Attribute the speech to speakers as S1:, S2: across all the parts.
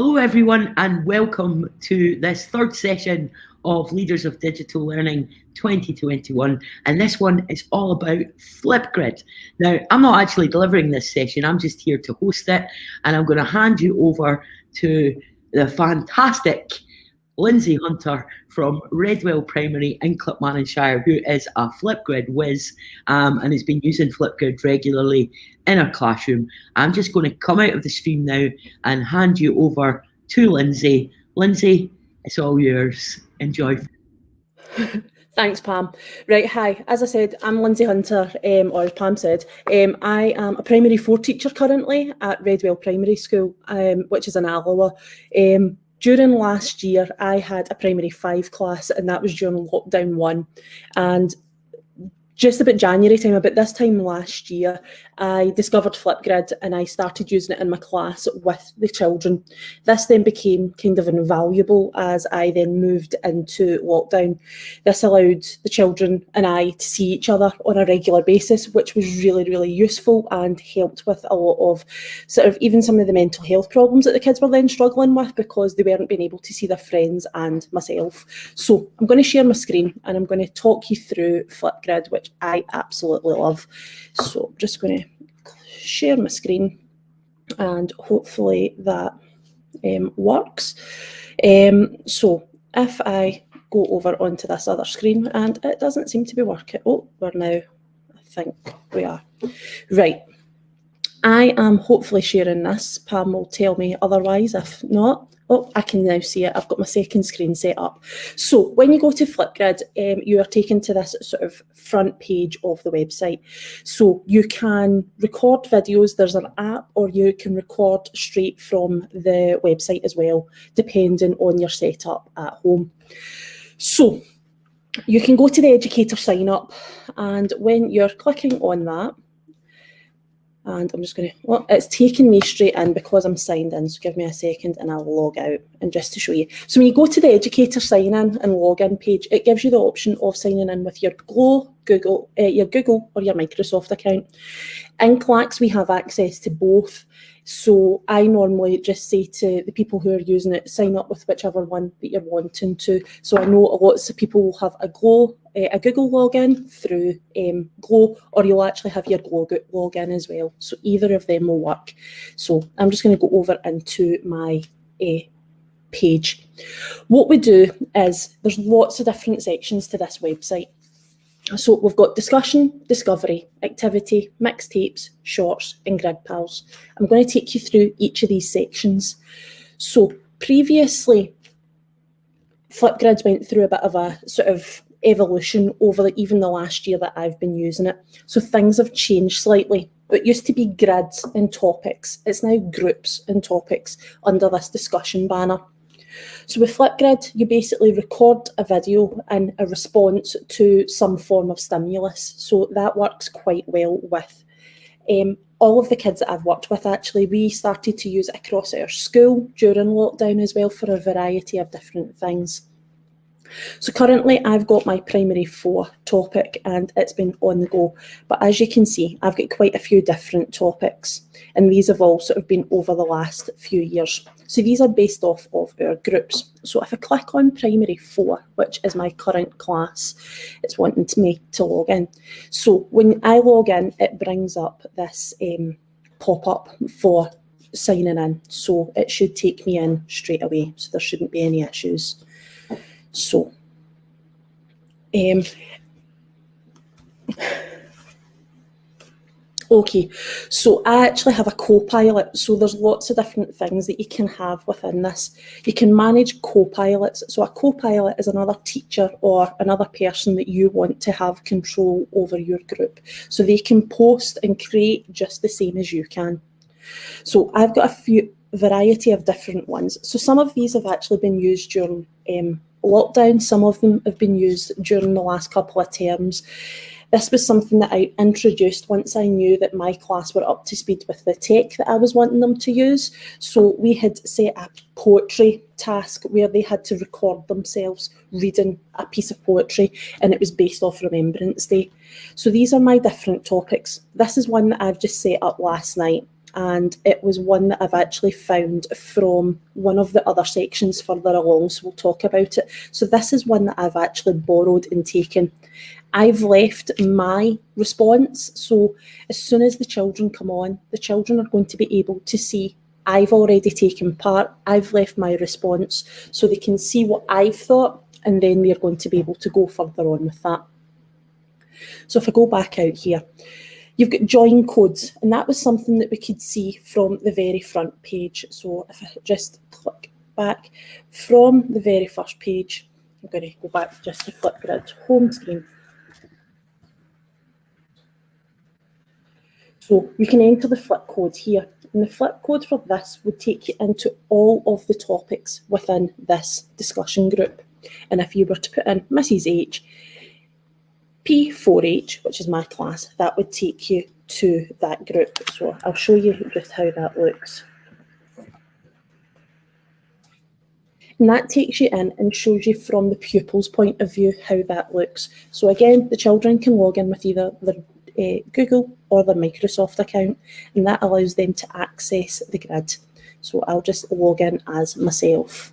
S1: Hello everyone and welcome to this third session of Leaders of Digital Learning 2021, and this one is all about Flipgrid. Now, I'm not actually delivering this session, I'm just here to host it, and I'm going to hand you over to the fantastic Linsay Hunter from Redwell Primary in Clackmannanshire, who is a Flipgrid whiz and has been using Flipgrid regularly in her classroom. I'm just going to come out of the stream now and hand you over to Linsay. Linsay, it's all yours. Enjoy.
S2: Thanks, Pam. Right, hi. As I said, I'm Linsay Hunter, or as Pam said, I am a Primary 4 teacher currently at Redwell Primary School, which is in Alloa. During last year, I had a Primary 5 class, and that was during lockdown 1. And just about January time, about this time last year, I discovered Flipgrid and I started using it in my class with the children. This then became kind of invaluable as I then moved into lockdown. This allowed the children and I to see each other on a regular basis, which was really, really useful and helped with a lot of sort of even some of the mental health problems that the kids were then struggling with because they weren't being able to see their friends and myself. So I'm going to share my screen and I'm going to talk you through Flipgrid, which I absolutely love. So I'm just going to share my screen and hopefully that works. So if I go over onto this other screen and it doesn't seem to be working. Oh, we're now, I think we are. Right. I am hopefully sharing this. Pam will tell me otherwise if not. Oh, I can now see it. I've got my second screen set up. So when you go to Flipgrid, you are taken to this sort of front page of the website. So you can record videos. There's an app, or you can record straight from the website as well, depending on your setup at home. So you can go to the educator sign up, and when you're clicking on that, and I'm just going to, well, it's taking me straight in because I'm signed in, so give me a second and I'll log out and just to show you. So when you go to the educator sign in and login page, it gives you the option of signing in with your Google or your Microsoft account. In Clacks, we have access to both. So I normally just say to the people who are using it, sign up with whichever one that you're wanting to. So I know lots of people will have a Google login through Glow, or you'll actually have your Glow login as well. So either of them will work. So I'm just going to go over into my page. What we do is there's lots of different sections to this website. So we've got discussion, discovery, activity, mixtapes, shorts and grid pals. I'm going to take you through each of these sections. So previously, Flipgrid went through a bit of a sort of evolution over even the last year that I've been using it. So things have changed slightly. It used to be grids and topics. It's now groups and topics under this discussion banner. So with Flipgrid, you basically record a video in a response to some form of stimulus. So that works quite well with all of the kids that I've worked with. Actually, we started to use it across our school during lockdown as well for a variety of different things. So currently I've got my Primary 4 topic and it's been on the go. But as you can see, I've got quite a few different topics and these have all sort of been over the last few years. So these are based off of our groups. So if I click on Primary 4, which is my current class, it's wanting me to log in. So when I log in, it brings up this pop-up for signing in. So it should take me in straight away. So there shouldn't be any issues. So, okay, so I actually have a co-pilot. So there's lots of different things that you can have within this. You can manage co-pilots. So a co-pilot is another teacher or another person that you want to have control over your group. So they can post and create just the same as you can. So I've got a variety of different ones. So some of these have actually been used during lockdown. Some of them have been used during the last couple of terms. This was something that I introduced once I knew that my class were up to speed with the tech that I was wanting them to use. So we had set a poetry task where they had to record themselves reading a piece of poetry, and it was based off Remembrance Day. So these are my different topics. This is one that I've just set up last night. and it was one that I've actually found from one of the other sections further along, so we'll talk about it. So this is one that I've actually borrowed and taken. I've left my response, so as soon as the children come on, the children are going to be able to see I've already taken part, I've left my response, so they can see what I've thought, and then they're going to be able to go further on with that. So if I go back out here, you've got join codes, and that was something that we could see from the very front page. So if I just click back from the very first page, I'm going to go back just to Flipgrid home screen. So you can enter the flip code here, and the flip code for this would take you into all of the topics within this discussion group. And if you were to put in Mrs. H, P4H, which is my class, that would take you to that group. So I'll show you just how that looks. And that takes you in and shows you from the pupil's point of view how that looks. So again, the children can log in with either their Google or their Microsoft account, and that allows them to access the grid. So I'll just log in as myself.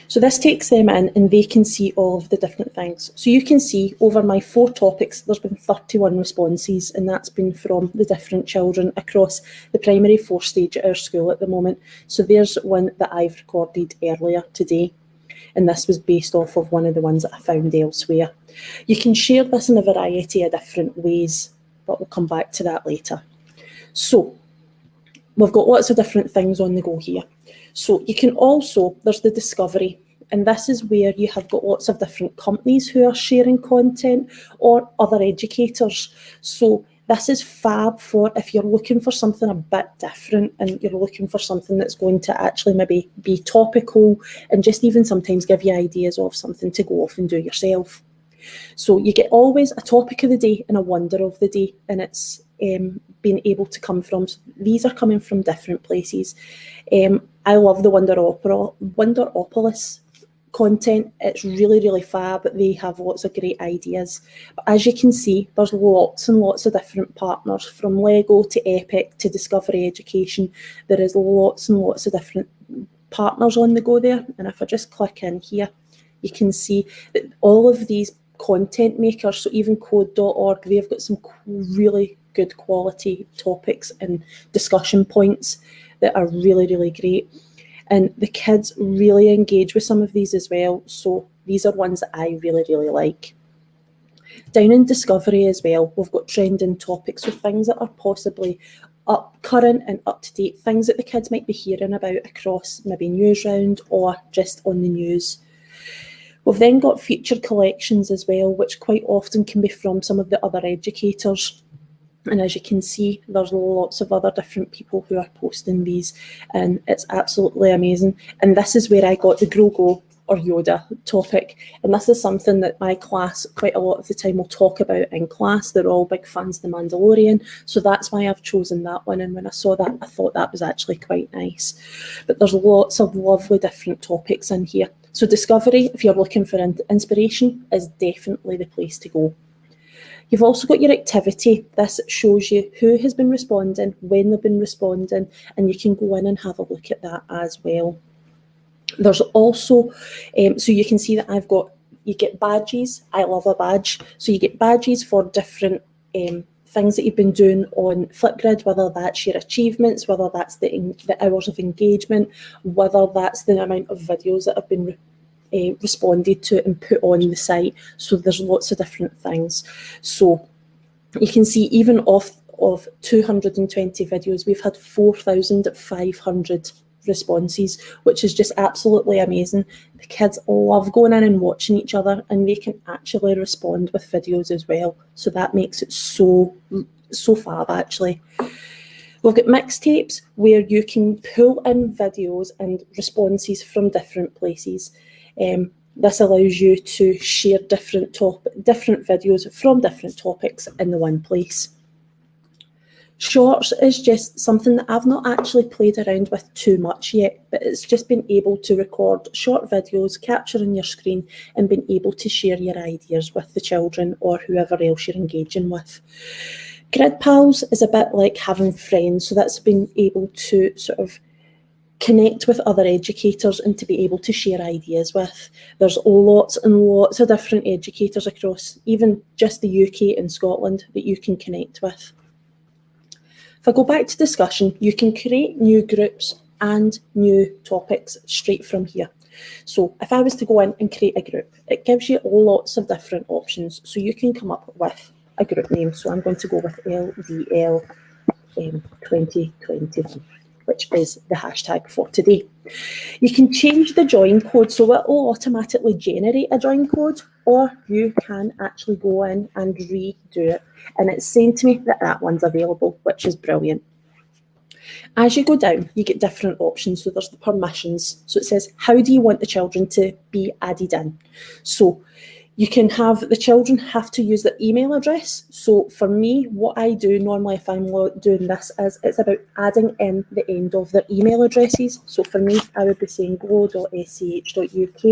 S2: So this takes them in and they can see all of the different things. So you can see over my 4 topics, there's been 31 responses, and that's been from the different children across the primary 4 stage at our school at the moment. So there's one that I've recorded earlier today, and this was based off of one of the ones that I found elsewhere. You can share this in a variety of different ways, but we'll come back to that later. So we've got lots of different things on the go here. So you can also, there's the discovery, and this is where you have got lots of different companies who are sharing content or other educators. So this is fab for if you're looking for something a bit different and you're looking for something that's going to actually maybe be topical and just even sometimes give you ideas of something to go off and do yourself. So you get always a topic of the day and a wonder of the day, and it's being able to come from, so these are coming from different places. I love the Wonderopolis content. It's really, really fab. They have lots of great ideas. But as you can see, there's lots and lots of different partners, from Lego to Epic to Discovery Education. There is lots and lots of different partners on the go there. And if I just click in here, you can see that all of these content makers, so even code.org, they've got some really good quality topics and discussion points that are really, really great. And the kids really engage with some of these as well. So these are ones that I really, really like. Down in Discovery as well, we've got trending topics, so things that are possibly current and up to date, things that the kids might be hearing about across maybe news round or just on the news. We've then got featured collections as well, which quite often can be from some of the other educators. And as you can see, there's lots of other different people who are posting these, and it's absolutely amazing. And this is where I got the Grogo or Yoda topic. And this is something that my class quite a lot of the time will talk about in class. They're all big fans of The Mandalorian. So that's why I've chosen that one. And when I saw that, I thought that was actually quite nice. But there's lots of lovely different topics in here. So Discovery, if you're looking for inspiration, is definitely the place to go. You've also got your activity. This shows you who has been responding, when they've been responding, and you can go in and have a look at that as well. There's also, so you can see that you get badges. I love a badge. So you get badges for different things that you've been doing on Flipgrid, whether that's your achievements, whether that's the hours of engagement, whether that's the amount of videos that have been responded to and put on the site. So there's lots of different things. So you can see even of 220 videos, we've had 4,500 responses, which is just absolutely amazing. The kids love going in and watching each other, and they can actually respond with videos as well. So that makes it so fab actually. We've got mixtapes where you can pull in videos and responses from different places. This allows you to share different videos from different topics in the one place. Shorts is just something that I've not actually played around with too much yet, but it's just been able to record short videos, capture on your screen, and being able to share your ideas with the children or whoever else you're engaging with. Grid Pals is a bit like having friends, so that's being able to sort of connect with other educators and to be able to share ideas with. There's lots and lots of different educators across even just the UK and Scotland that you can connect with. If I go back to discussion, you can create new groups and new topics straight from here. So if I was to go in and create a group, it gives you lots of different options. So you can come up with a group name. So I'm going to go with LDL 2021, which is the hashtag for today. You can change the join code, so it will automatically generate a join code, or you can actually go in and redo it. And it's saying to me that that one's available, which is brilliant. As you go down, you get different options. So there's the permissions. So it says, how do you want the children to be added in? So you can have the children have to use their email address. So for me, what I do normally if I'm doing this is it's about adding in the end of their email addresses. So for me, I would be saying glow.sch.uk,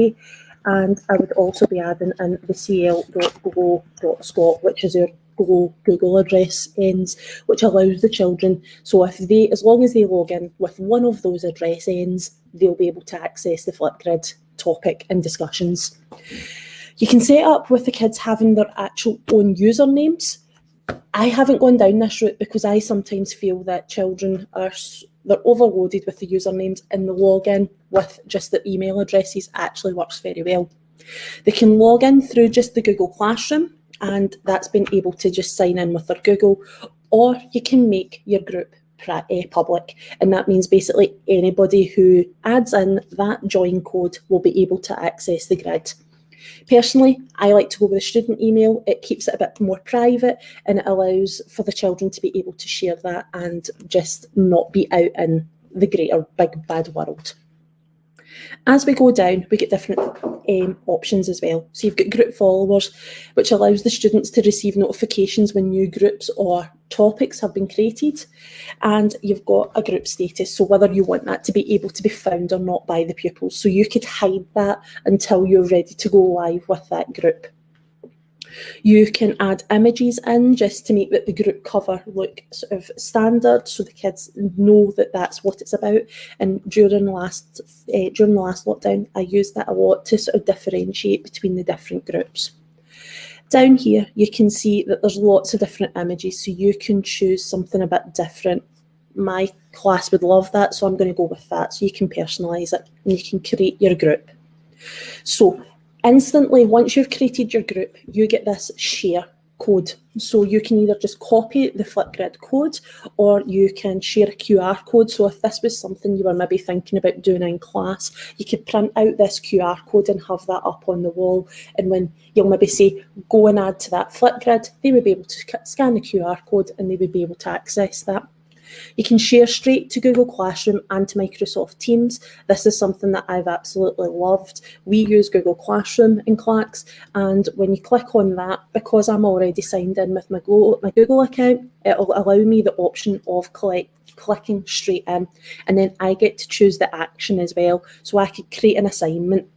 S2: and I would also be adding in the cl.glow.scot, which is our Glow Google address ends, which allows the children, so if they, as long as they log in with one of those address ends, they'll be able to access the Flipgrid topic and discussions. You can set up with the kids having their actual own usernames. I haven't gone down this route because I sometimes feel that children they're overloaded with the usernames, and the login with just their email addresses actually works very well. They can log in through just the Google Classroom, and that's been able to just sign in with their Google, or you can make your group public, and that means basically anybody who adds in that join code will be able to access the grid. Personally, I like to go with a student email. It keeps it a bit more private, and it allows for the children to be able to share that and just not be out in the greater big bad world. As we go down, we get different options as well. So you've got group followers, which allows the students to receive notifications when new groups or topics have been created. And you've got a group status, so whether you want that to be able to be found or not by the pupils. So you could hide that until you're ready to go live with that group. You can add images in just to make that the group cover look sort of standard, so the kids know that that's what it's about. And during the last lockdown, I used that a lot to sort of differentiate between the different groups. Down here, you can see that there's lots of different images, so you can choose something a bit different. My class would love that, so I'm going to go with that. So you can personalise it and you can create your group. So instantly, once you've created your group, you get this share code. So you can either just copy the Flipgrid code, or you can share a QR code. So if this was something you were maybe thinking about doing in class, you could print out this QR code and have that up on the wall. And when you'll maybe say, go and add to that Flipgrid, they would be able to scan the QR code and they would be able to access that. You can share straight to Google Classroom and to Microsoft Teams. This is something that I've absolutely loved. We use Google Classroom in CLACS, and when you click on that, because I'm already signed in with my Google account, it'll allow me the option of clicking straight in, and then I get to choose the action as well. So I could create an assignment.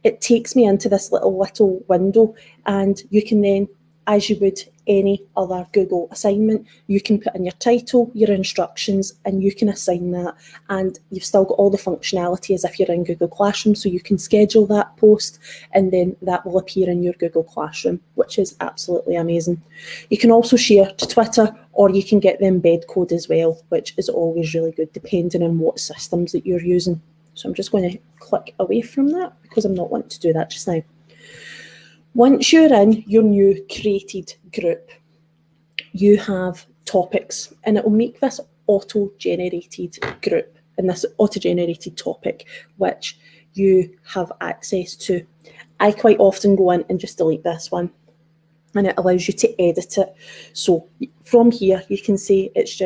S2: It takes me into this little window, and you can then, as you would any other Google assignment, you can put in your title, your instructions, and you can assign that. And you've still got all the functionality as if you're in Google Classroom, so you can schedule that post and then that will appear in your Google Classroom, which is absolutely amazing. You can also share to Twitter, or you can get the embed code as well, which is always really good depending on what systems that you're using. So I'm just going to click away from that because I'm not wanting to do that just now. Once you're in your new created group, you have topics, and it will make this auto-generated group and this auto-generated topic, which you have access to. I quite often go in and just delete this one, and it allows you to edit it. So from here, you can see it's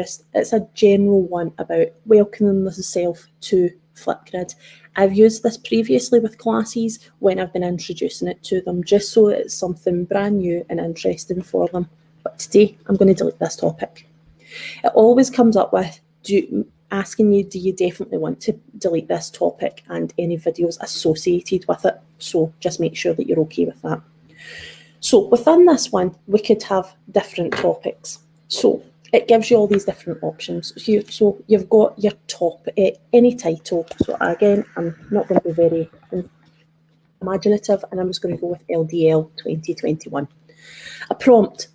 S2: a general one about welcoming yourself to Flipgrid. I've used this previously with classes when I've been introducing it to them, just so it's something brand new and interesting for them. But today I'm going to delete this topic. It always comes up with asking you, do you definitely want to delete this topic and any videos associated with it? So just make sure that you're okay with that. So within this one, we could have different topics. So it gives you all these different options. So you've got your top, any title. So again, I'm not going to be very imaginative, and I'm just going to go with LDL 2021. A prompt.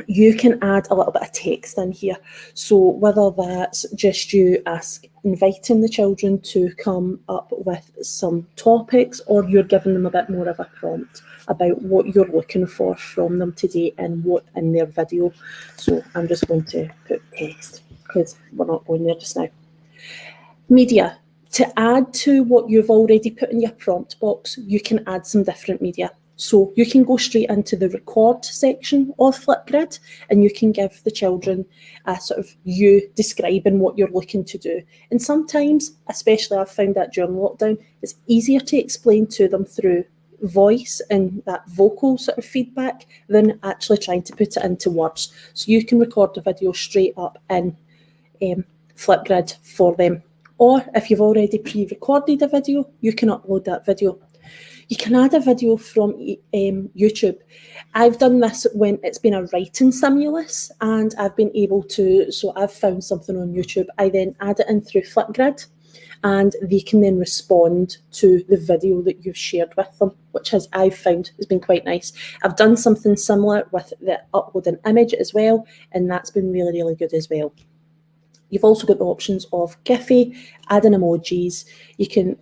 S2: You can add a little bit of text in here. So whether that's just you inviting the children to come up with some topics, or you're giving them a bit more of a prompt about what you're looking for from them today and what in their video. So I'm just going to put text because we're not going there just now. Media. To add to what you've already put in your prompt box, you can add some different media. So you can go straight into the record section of Flipgrid, and you can give the children a sort of you describing what you're looking to do. And sometimes, especially I've found that during lockdown, it's easier to explain to them through voice and that vocal sort of feedback than actually trying to put it into words. So you can record the video straight up in Flipgrid for them. Or if you've already pre-recorded a video, you can upload that video. You can add a video from YouTube. I've done this when it's been a writing stimulus, and I've been able to, so I've found something on YouTube, I then add it in through Flipgrid, and they can then respond to the video that you've shared with them, which I've found has been quite nice. I've done something similar with the uploading image as well, and that's been really, really good as well. You've also got the options of Giphy, adding emojis. You can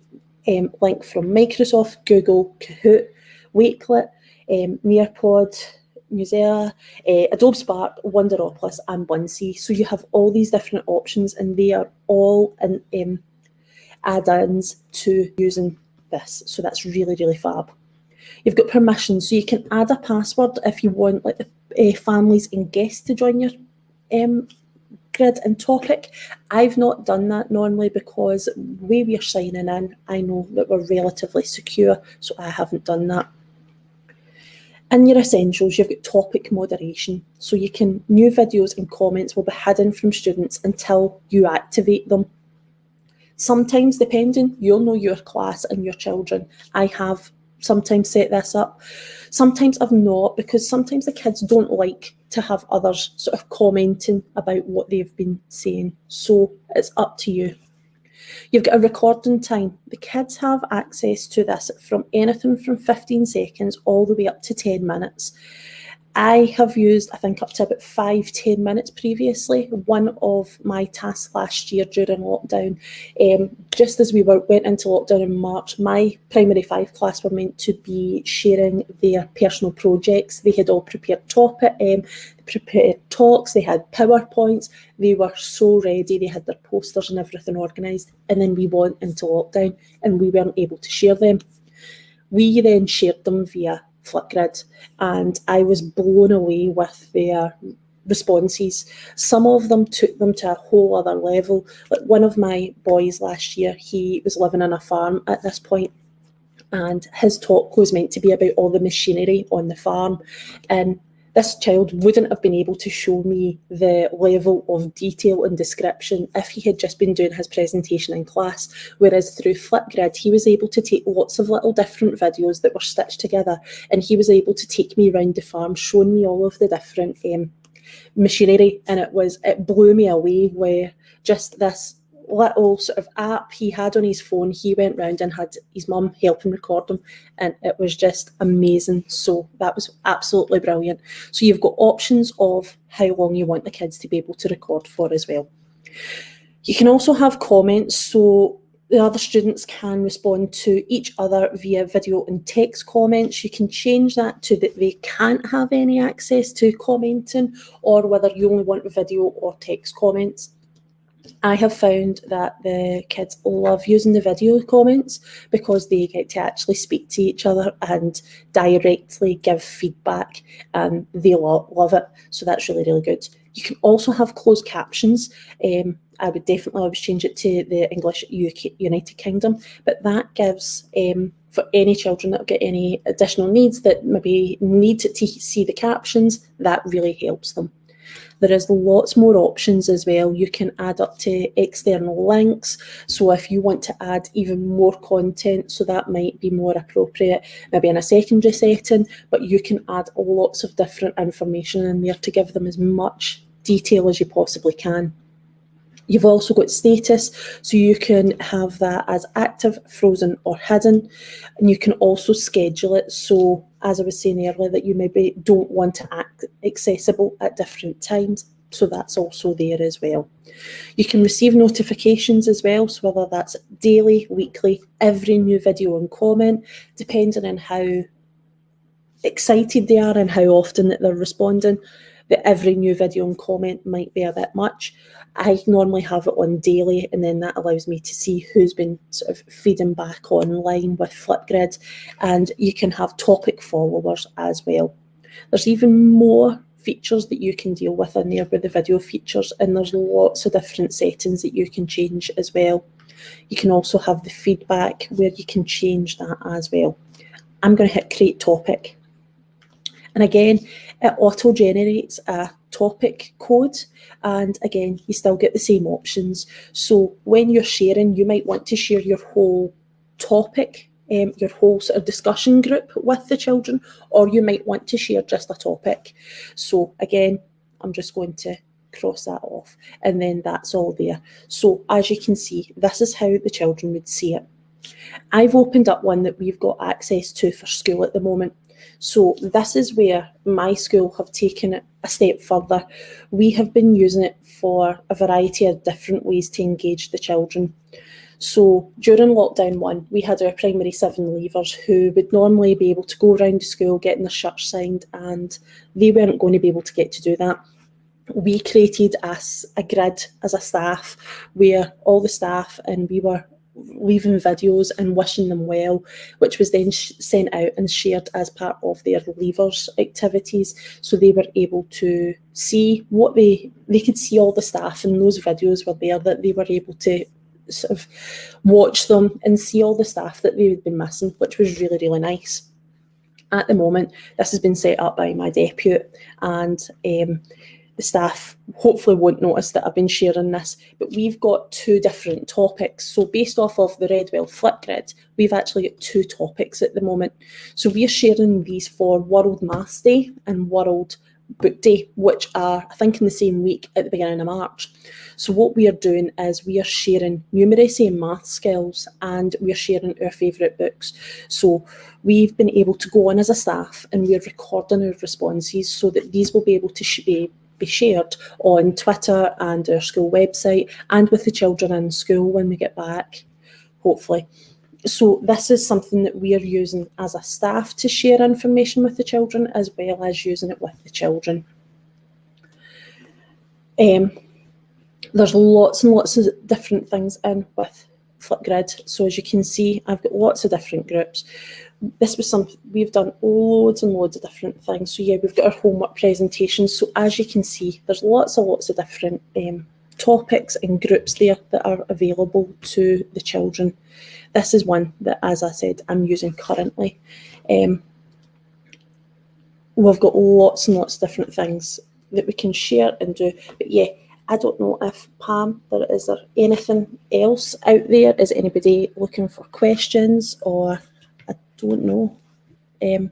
S2: link from Microsoft, Google, Kahoot, Wakelet, Nearpod, Musea, Adobe Spark, Wonderopolis and Linsay. So you have all these different options, and they are all in add-ins to using this. So that's really, really fab. You've got permissions, so you can add a password if you want like the families and guests to join your grid and topic. I've not done that normally because the way we're signing in, I know that we're relatively secure, so I haven't done that. In your essentials, you've got topic moderation, so you can, new videos and comments will be hidden from students until you activate them. Sometimes, depending, you'll know your class and your children. I have sometimes set this up. Sometimes I've not, because sometimes the kids don't like to have others sort of commenting about what they've been saying. So it's up to you. You've got a recording time. The kids have access to this from anything from 15 seconds all the way up to 10 minutes. I have used, I think, up to about 5-10 minutes previously. One of my tasks last year during lockdown, just as we went into lockdown in March, my primary 5 class were meant to be sharing their personal projects. They had all prepared prepared talks, they had PowerPoints, they were so ready, they had their posters and everything organised, and then we went into lockdown and we weren't able to share them. We then shared them via Flipgrid, and I was blown away with their responses. Some of them took them to a whole other level. Like one of my boys last year, he was living on a farm at this point, and his talk was meant to be about all the machinery on the farm, and this child wouldn't have been able to show me the level of detail and description if he had just been doing his presentation in class, whereas through Flipgrid he was able to take lots of little different videos that were stitched together, and he was able to take me around the farm showing me all of the different machinery, and it blew me away where just this little sort of app he had on his phone, he went round and had his mum help him record them, and it was just amazing. So that was absolutely brilliant. So you've got options of how long you want the kids to be able to record for as well. You can also have comments, so the other students can respond to each other via video and text comments. You can change that to that they can't have any access to commenting, or whether you only want video or text comments. I have found that the kids love using the video comments because they get to actually speak to each other and directly give feedback, and they love it. So that's really, really good. You can also have closed captions. I would definitely always change it to the English UK, United Kingdom, but that gives, for any children that get any additional needs that maybe need to see the captions, that really helps them. There is lots more options as well. You can add up to external links. So if you want to add even more content, so that might be more appropriate, maybe in a secondary setting, but you can add lots of different information in there to give them as much detail as you possibly can. You've also got status, so you can have that as active, frozen or hidden, and you can also schedule it. So as I was saying earlier, that you maybe don't want to act accessible at different times, so that's also there as well. You can receive notifications as well, so whether that's daily, weekly, every new video and comment, depending on how excited they are and how often that they're responding. That every new video and comment might be a bit much. I normally have it on daily, and then that allows me to see who's been sort of feeding back online with Flipgrid, and you can have topic followers as well. There's even more features that you can deal with in there with the video features, and there's lots of different settings that you can change as well. You can also have the feedback where you can change that as well. I'm going to hit create topic. And again, it auto-generates a topic code, and again, you still get the same options. So when you're sharing, you might want to share your whole topic, your whole sort of discussion group with the children, or you might want to share just a topic. So again, I'm just going to cross that off, and then that's all there. So as you can see, this is how the children would see it. I've opened up one that we've got access to for school at the moment. So this is where my school have taken it a step further. We have been using it for a variety of different ways to engage the children. So during lockdown 1, we had our primary 7 leavers who would normally be able to go around the school getting their shirts signed, and they weren't going to be able to get to do that. We created a grid as a staff where all the staff and we were leaving videos and wishing them well, which was then sent out and shared as part of their leavers activities. So they were able to see what they could see all the staff, and those videos were there that they were able to sort of watch them and see all the staff that they had been missing, which was really, really nice. At the moment, this has been set up by my deputy, and the staff hopefully won't notice that I've been sharing this, but we've got 2 different topics. So based off of the Redwell Flipgrid, we've actually got 2 topics at the moment. So we're sharing these for World Maths Day and World Book Day, which are, I think, in the same week at the beginning of March. So what we are doing is we are sharing numeracy and math skills, and we are sharing our favourite books. So we've been able to go on as a staff and we're recording our responses so that these will be able to be shared on Twitter and our school website, and with the children in school when we get back, hopefully. So this is something that we are using as a staff to share information with the children, as well as using it with the children. There's lots and lots of different things in with Flipgrid. So as you can see, I've got lots of different groups. This was something we've done loads and loads of different things. So yeah, we've got our homework presentations. So as you can see, there's lots of different topics and groups there that are available to the children. This is one that, as I said, I'm using currently. We've got lots and lots of different things that we can share and do. But yeah, I don't know if, Pam, is there anything else out there? Is anybody looking for questions, or I don't know. Is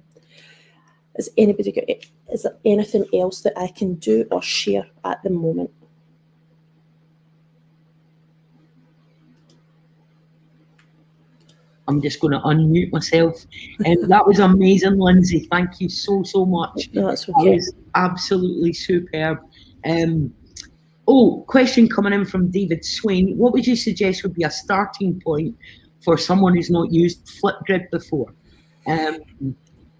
S2: there anything else that I can do or share at the moment?
S1: I'm just going to unmute myself. That was amazing, Linsay. Thank you so much.
S2: That's okay.
S1: That was absolutely superb. Question coming in from David Swain. What would you suggest would be a starting point for someone who's not used Flipgrid before?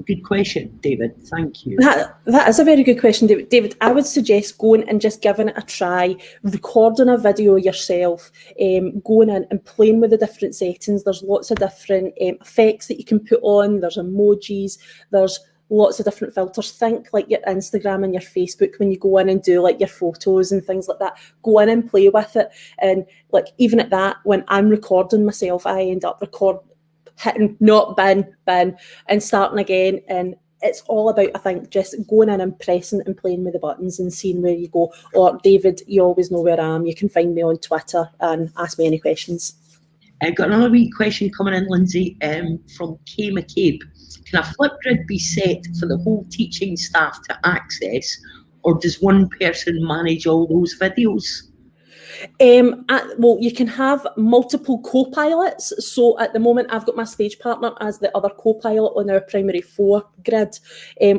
S1: Good question, David. Thank you.
S2: That is a very good question, David. David, I would suggest going and just giving it a try, recording a video yourself, going in and playing with the different settings. There's lots of different effects that you can put on. There's emojis. There's lots of different filters. Think like your Instagram and your Facebook when you go in and do like your photos and things like that. Go in and play with it. And like even at that, when I'm recording myself, I end up hitting not bin and starting again, and it's all about, I think, just going in and pressing and playing with the buttons and seeing where you go. Or David, you always know where I am. You can find me on Twitter and ask me any questions.
S1: I've got another wee question coming in, Lindsay, from Kay McCabe. Can a Flipgrid be set for the whole teaching staff to access, or does one person manage all those videos?
S2: Well, you can have multiple co-pilots. So at the moment, I've got my stage partner as the other co-pilot on our primary 4 grid,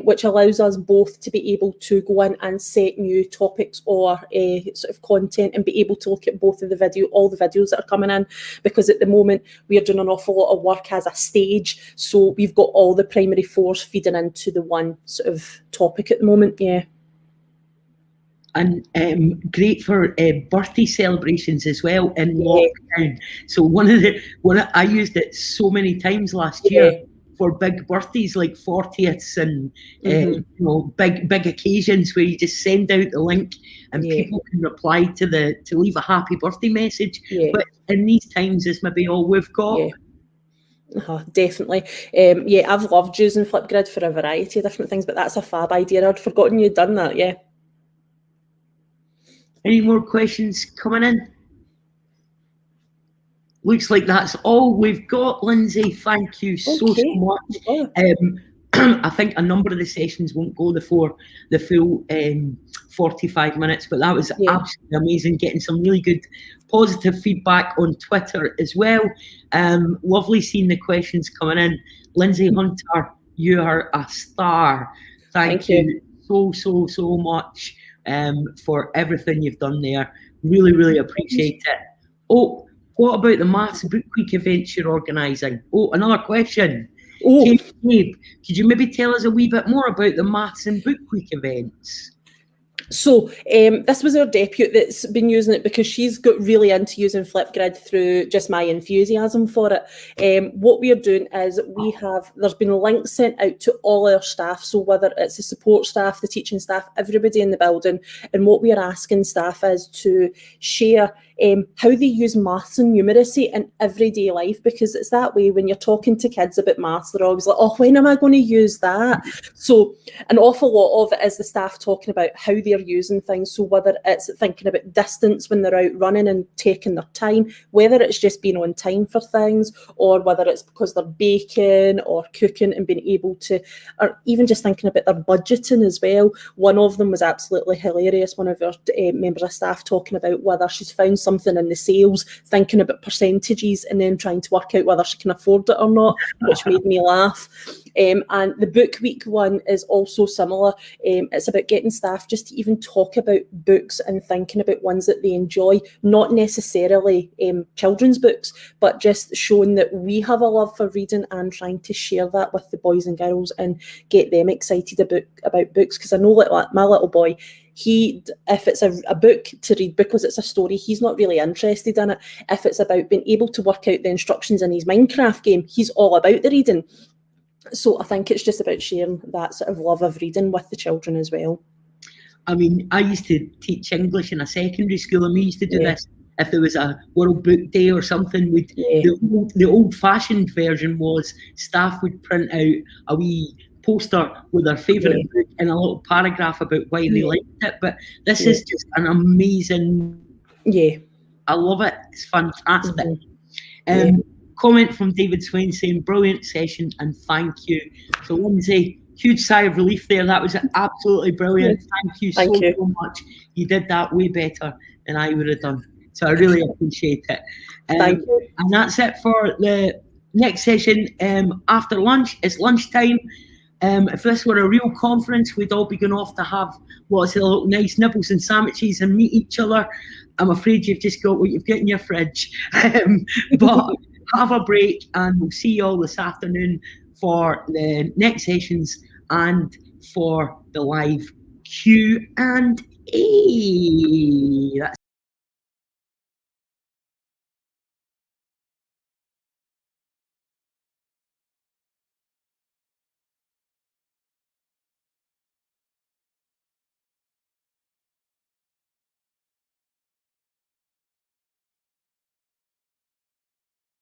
S2: which allows us both to be able to go in and set new topics or sort of content and be able to look at both of all the videos that are coming in, because at the moment we are doing an awful lot of work as a stage. So we've got all the primary 4s feeding into the one sort of topic at the moment. Yeah.
S1: And great for birthday celebrations as well in lockdown. So I used it so many times last year for big birthdays like 40ths and big occasions where you just send out the link and people can reply to leave a happy birthday message. But in these times, it's maybe all we've got.
S2: Definitely. I've loved using Flipgrid for a variety of different things, but that's a fab idea. I'd forgotten you'd done that. Yeah.
S1: Any more questions coming in? Looks like that's all we've got, Lindsay. Thank you so much. I think a number of the sessions won't go the full 45 minutes, but that was absolutely amazing, getting some really good positive feedback on Twitter as well. Lovely seeing the questions coming in. Linsay Hunter, you are a star. Thank you so much for everything you've done there. Really, really appreciate it. Oh, what about the Maths Book Week events you're organising? Oh, another question. Kate, could you maybe tell us a wee bit more about the Maths and Book Week events?
S2: So this was our deputy that's been using it because she's got really into using Flipgrid through just my enthusiasm for it. What we are doing is there's been links sent out to all our staff, so whether it's the support staff, the teaching staff, everybody in the building, and what we are asking staff is to share how they use maths and numeracy in everyday life, because it's that way when you're talking to kids about maths, they're always like, oh, when am I going to use that? So an awful lot of it is the staff talking about how they're using things. So whether it's thinking about distance when they're out running and taking their time, whether it's just being on time for things, or whether it's because they're baking or cooking and being able to, or even just thinking about their budgeting as well. One of them was absolutely hilarious. One of our members of staff talking about whether she's found something in the sales, thinking about percentages and then trying to work out whether she can afford it or not, which made me laugh. And the Book Week one is also similar. It's about getting staff just to even talk about books and thinking about ones that they enjoy, not necessarily children's books, but just showing that we have a love for reading and trying to share that with the boys and girls and get them excited about books. Because I know like my little boy, if it's a book to read because it's a story, he's not really interested in it. If it's about being able to work out the instructions in his Minecraft game, he's all about the reading. So I think it's just about sharing that sort of love of reading with the children as well.
S1: I mean, I used to teach English in a secondary school, and we used to do this. If there was a World Book Day or something, the old-fashioned version was staff would print out a wee poster with their favourite book and a little paragraph about why they liked it. But this is just an amazing... I love it. It's fantastic. Comment from David Swain saying, brilliant session and thank you. So Lindsay, huge sigh of relief there. That was absolutely brilliant. Thank you so much. You did that way better than I would have done. So I really appreciate it.
S2: Thank you.
S1: And that's it for the next session. After lunch, it's lunchtime. If this were a real conference, we'd all be going off to have lots of little nice nibbles and sandwiches and meet each other. I'm afraid you've just got what you've got in your fridge. But have a break, and we'll see you all this afternoon for the next sessions and for the live Q&A. That's